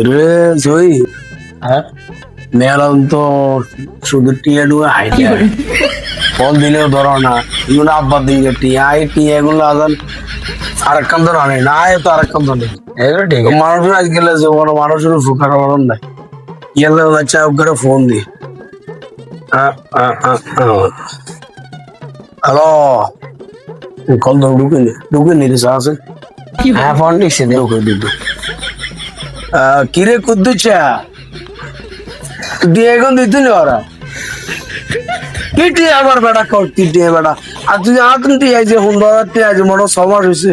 রে জয় হ্যাঁ মেলাম তো শুধু টিয়া ডুয়ে হাইটে ফল দিলেও ধরো না এগুলো আব্বা দিকে টিয়া এই টিয়া এগুলো আজান আরেকখান ধরো নেই না তো আরেকখান ধরে এগুলো ঠিক আছে মানুষের আজকাল যে বড় মানুষের ফুকার মরণ নাই গেলে বাচ্চা করে ফোন দি হ্যালো কল ধর ঢুকিনি রে আছে হ্যাঁ ফোন দিচ্ছে ঢুকে দিত কিরে কুদ্দুচা দিয়ে এখন দিত না ওরা কিটি আবার বেটা কর কিটি বেটা আর তুই আতন্তি আইছে 15,000 টাকা আছে মনে 6 মাস হয়েছে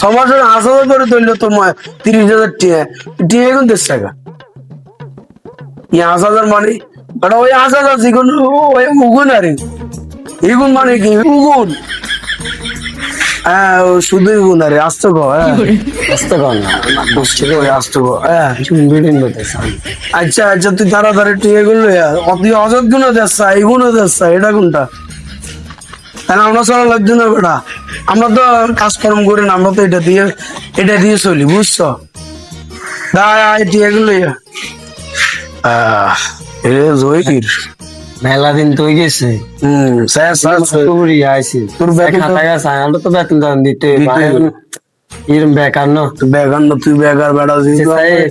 6 মাসের 8,000 করে ধরলো তোমার 30,000 টাকা টিয়া এখন 10 টাকা এই 8,000 মানে বেটা ওই 8,000 যেগুন ওই উগুন আরে এগুন মানে কি উগুন হ্যাঁ শুধু উগুন আরে আস্তে গো হ্যাঁ আসতে কর না বুঝছি ওই আস্তে গো হ্যাঁ বিল্ডিং করতেছে আচ্ছা আচ্ছা তুই তাড়াতাড়ি টিয়া গুলো তুই অযথ গুলো যাচ্ছা এগুলো যাচ্ছা এটা কোনটা তাহলে আমরা চলা লাগছে না বেটা আমরা তো কাজকর্ম করি না আমরা তো এটা দিয়ে চলি বুঝছো টিয়া গুলো জহির মেলা দিন তো গেছে তোর আইসি তোর বেতন খাতা গেছে আমরা তো বেতন দাম দিতে এরম বেকার ন বেগার না তুই বেগার বেড়া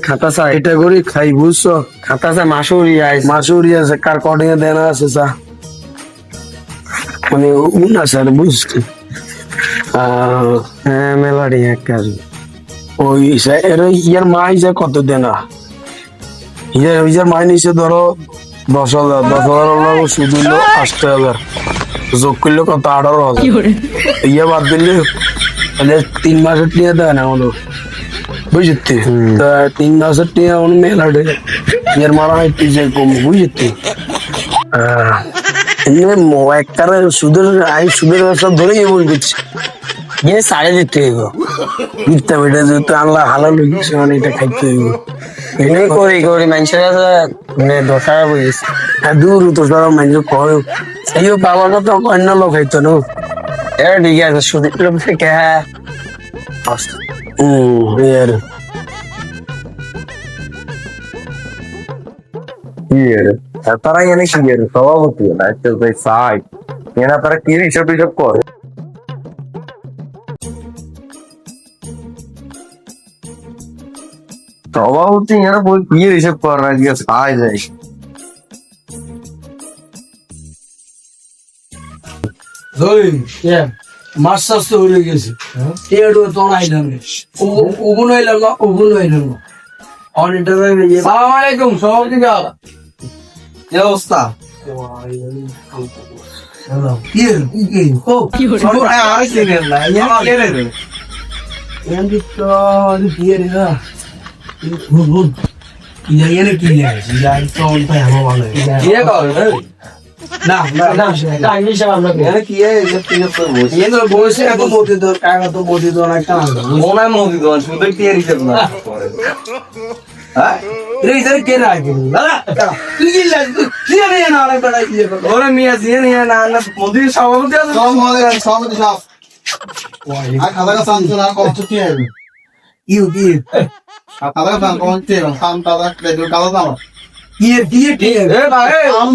খাতা চাই এটা করি খাই বুঝছো খাতা চাই মাসুরি আইসি মাসুরি আছে কার কটিং এ দেনা আছে চা মানে উন আছে আর বুঝছি হ্যাঁ মেলাডি এক কাজ ওই এর ইয়ার মাই যে কত দেনা ইয়ার মাই নিচে ধরো 10,000 10,000 শুধু 8,000 যোগ করলে কত 18,000 ইয়ে বাদ দিলে তাহলে 3 মাসের টিয়া দেয় না হলো বুঝতে 3 মাসের টিয়া অন মেলাডে ইয়ার মারা একটু যে কম বুঝতে একটারে সুদের ব্যবসা ধরেই এমন করছি গিয়ে সাড়ে দিতে হইব মিথ্যা বেটা যেহেতু আল্লাহ হালাল হয়েছে মানে এটা খাইতে হইব এমনি করি মানুষের কাছে মানে দশারা বুঝিস হ্যাঁ দূর তো সব মানুষ কয় এই বাবাটা তো অন্য লোক খাইতো না এটা ঠিক আছে সুদের থেকে হ্যাঁ ইয়ার তারা এনে কি সভাপতি না সাইড এরা তারা কি হিসাব টিসাব করে সভাপতি এরা বই কি হিসাব করে না আজকে সাই যায় মাছ চাষ তো হয়ে গেছে টিয়াডু তো আইলাম ওগুন আইলাম না ওগুন আইলাম না সালাম আলাইকুম সভাপতি কি অবস্থা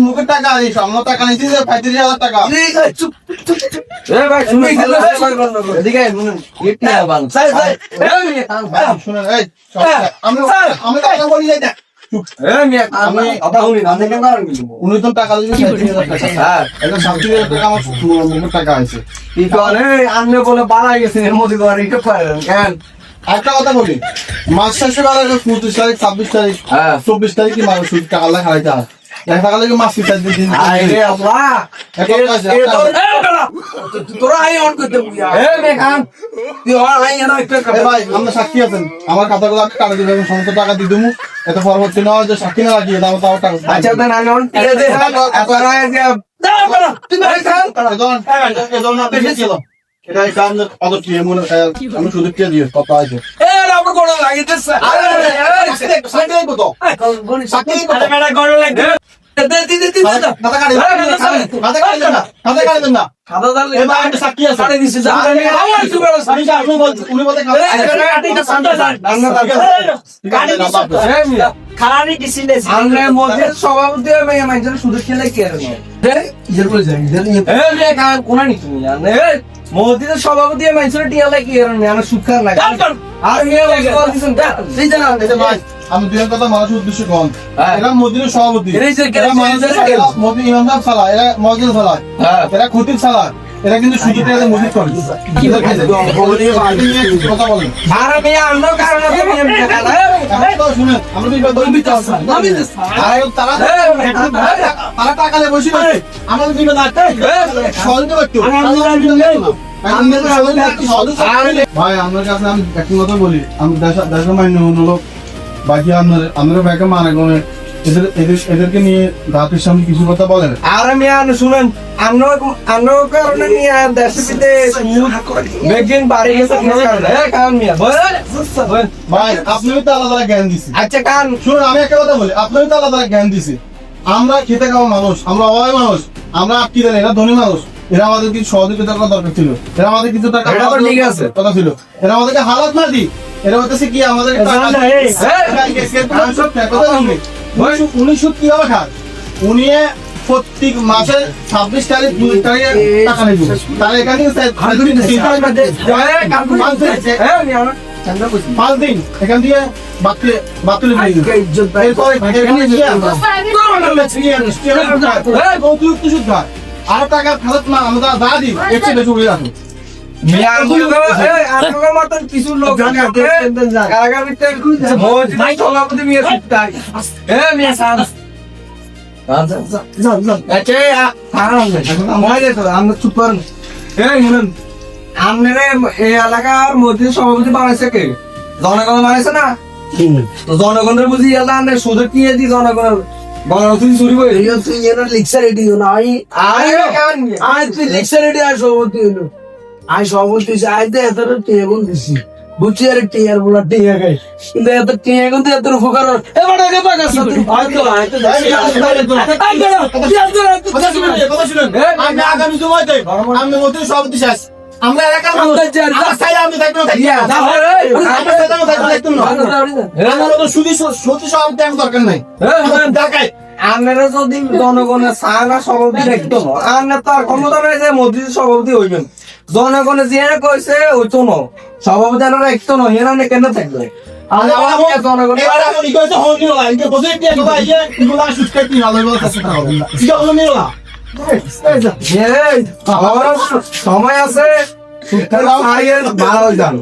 মুখের টাকা দিস আমার টাকা নিচ্ছি 35,000 টাকা শুনেন এই আমি টাকা বলি যাই উনি তো টাকা দিয়েছে 35,000 টাকা হ্যাঁ এখন 37,000 টাকা আমার মুখের টাকা আছে কি করে আপনি বলে বাড়াই গেছেন এর মধ্যে করে এটা পারেন কেন একটা কথা বলি মাস শেষে বেলা 29 তারিখ 26 তারিখ 24 তারিখ কি মানুষ টাকা লাগে খাইতে হয় দেখা গেল কি মাস ফিটা দিন আরে আল্লাহ তোরা আই অন করতে বুঝা তুই আর আই না একটা ভাই আমরা সাক্ষী আছেন আমার কথাগুলো আপনি টাকা দিবেন সমস্ত টাকা দিয়ে দেবো এত পরবর্তী না যে সাক্ষী না লাগিয়ে দাও তাও টাকা আচ্ছা দেন আমি অন করে দে আপনারা তুই ভাই খান না বেশি ছিল এটা কাম কত কি মনে আমি শুধু কি দিও কত আছে আমরা কোন লাগিতেছে সাক্ষী কত সাক্ষী কত মেলা গড় লাগে মাথা কাটে মাথা কাটে না মাথা কাটে না এবার একটা সাক্ষী আছে উনি বলতে সভাপতি শুধু খেলে কি আর মসজিদের সভাপতি মানুষের টিয়া লাগে কি আর সুখার লাগে আর আমি দুই কথা মানুষ উদ্দেশ্য কম এরা মসজিদের সভাপতি ইমাম সাহেব সালা এরা মসজিদ সালা এরা খতিব সালা এরা কিন্তু শুধু মসজিদ করে কথা বলেন তারা টাকা বসে আমাদের ভাই আপনার কাছে আমি একটা কথা বলি আমি দেশ মান্য লোক বাকি আপনারা ব্যাকে মানে গমে এদেরকে নিয়ে রাতের সামনে কিছু কথা বলেন আর আমি শুনেন আন্ন কারণে নিয়ে দেশে বেগিন বাড়ি গেছে ভাই আপনিও তো আলাদা জ্ঞান দিচ্ছি আচ্ছা কান শুনুন আমি একটা কথা বলি আপনিও তো আলাদা জ্ঞান দিছি আমরা খেতে খাওয়া মানুষ আমরা অভাবী মানুষ আমরা আটকি দেন এরা ধনী মানুষ এরা আমাদের কিছু সহযোগিতা করার দরকার ছিল এরা আমাদের কিছু টাকা ঠিক আছে কথা ছিল এরা আমাদেরকে হালাত না দি এরা হচ্ছে কি আমাদের উনি সুদ কিভাবে খান উনি প্রত্যেক মাসে 26 তারিখ 2 তারিখে টাকা নেব তাহলে এখানে 5 দিন এখান দিয়ে বাতিল আর টাকা ফেরত না আমরা দা দিই একটু বেশি উড়ে রাখুন কিছু লোক এই এলাকার মধ্যে সভাপতি বানাইছে কে জনগণ বানাইছে না তো জনগণের বুঝি এলাকা সুযোগ নিয়ে দি জনগণের গণতন্ত্র চুরি করে লিক্সারিটি লিক্সারিটি আর সভাপতি হলো আই সভাপতি আই তো এত টেবল দিছি বুঝছি আরে টিয়ার বলা টিয়া গাই কিন্তু এত টিয়া কিন্তু এত উপকার এবার আগে পাকা সাথে আমি আগামী সময়তে আমি মধ্যে সভাপতি শেষ আমরা এলাকার মানুষ আমার সাইডে আমি থাকবো সত্যি সভাপতি আমি দরকার নাই ঢাকায় আপনারা যদি জনগণের সাহায্য সভাপতি দেখতো আপনার তার ক্ষমতা রয়েছে মসজিদ সভাপতি হইবেন জনগণের যে কইছে ওই তো না সভাপতি আপনারা একটু না হেরা কেন থাকবে সময় আছে ভালো যান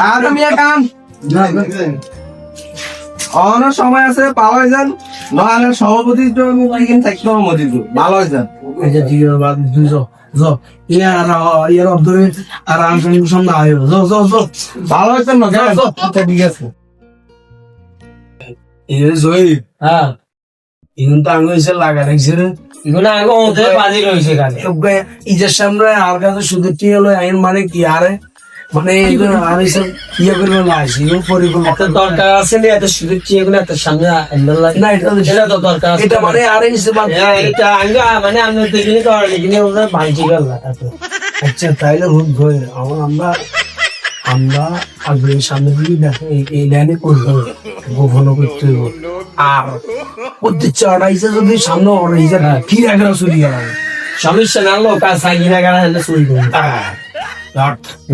আর আমি কাম অনেক সময় আছে পাওয়া যান নয় সভাপতি থাকতে মসজিদ ভালো যান ভালো হয়েছেন না ঠিক আছে হ্যাঁ এখন তো আগে এসে লাগা রাখছে রে ইজের সামনে আর কাছে শুধু কি হলো আইন মানে কি আরে মানে আমি সব ইয়ে করবো না আসি পরিকল্পনা দরকার আছে না এত শুধু কি এগুলো এত সামনে না এটা তো দরকার এটা মানে আরে হিসেবে এটা আঙ্গা মানে আমি দেখিনি তো আর দেখিনি ওরা ভাঙছি গেল আচ্ছা তাইলে হুট ধরে আমরা আগে সামনে দিকে দেখো এই লাইনে করতে হবে গোপন করতে হবে আর প্রত্যেক চড়াইছে যদি সামনে অড়াইছে না কি রাখা চুরি গেল সমস্যা না লোক আর সাইকিনা গাড়া হলে চুরি করবে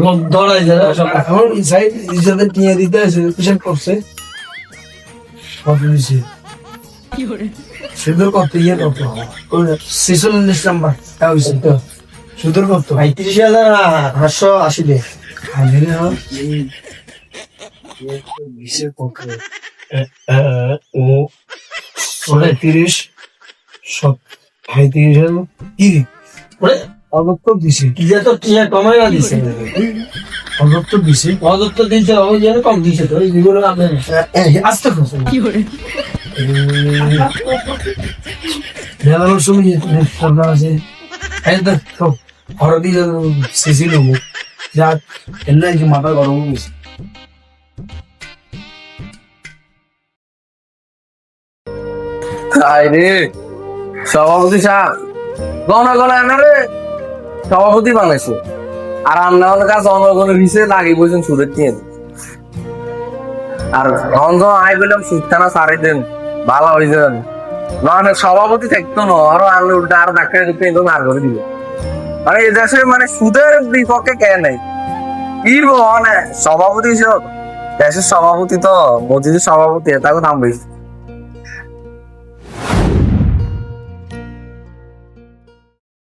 লোক দৌড়াই যাবে এখন ইসাইড ইজাদের টিয়া দিতে আছে কিসের করছে কত দিছে সুদূর কত ইয়ে কত 46 নাম্বার হয়েছে তো সুদূর কত 35,880 দে হাজিরে বিশের পক্ষে ও 30 37 কি অদত্ত দিছে কি যে তো টিয়া কমাই না দিছে অদত্ত দিছে অদত্ত দিছে ওই যে কম দিছে তো এইগুলো আমি আস্তে করছে কি করে নেলানোর সময় সরকার আছে এই তো হরদি সিসি লোক যা এমনি কি মাথা গরম হয়েছে আরে সভাপতি সাহেব জনগণ আনারে সভাপতি বানাইছে আর আপনার কাছে জনগণের হিসেবে লাগিয়ে বলছেন সুদের দিয়ে আর রঞ্জন আই বললাম সুদখানা সারাই দেন ভালো হয়েছে না সভাপতি থাকতো না আরো আনলে উল্টা আরো ডাক্তার আর করে দিবে মানে এই দেশে মানে সুদের বিপক্ষে কে নাই কি মানে সভাপতি হিসেবে দেশের সভাপতি তো মসজিদের সভাপতি তাকে নাম বেশি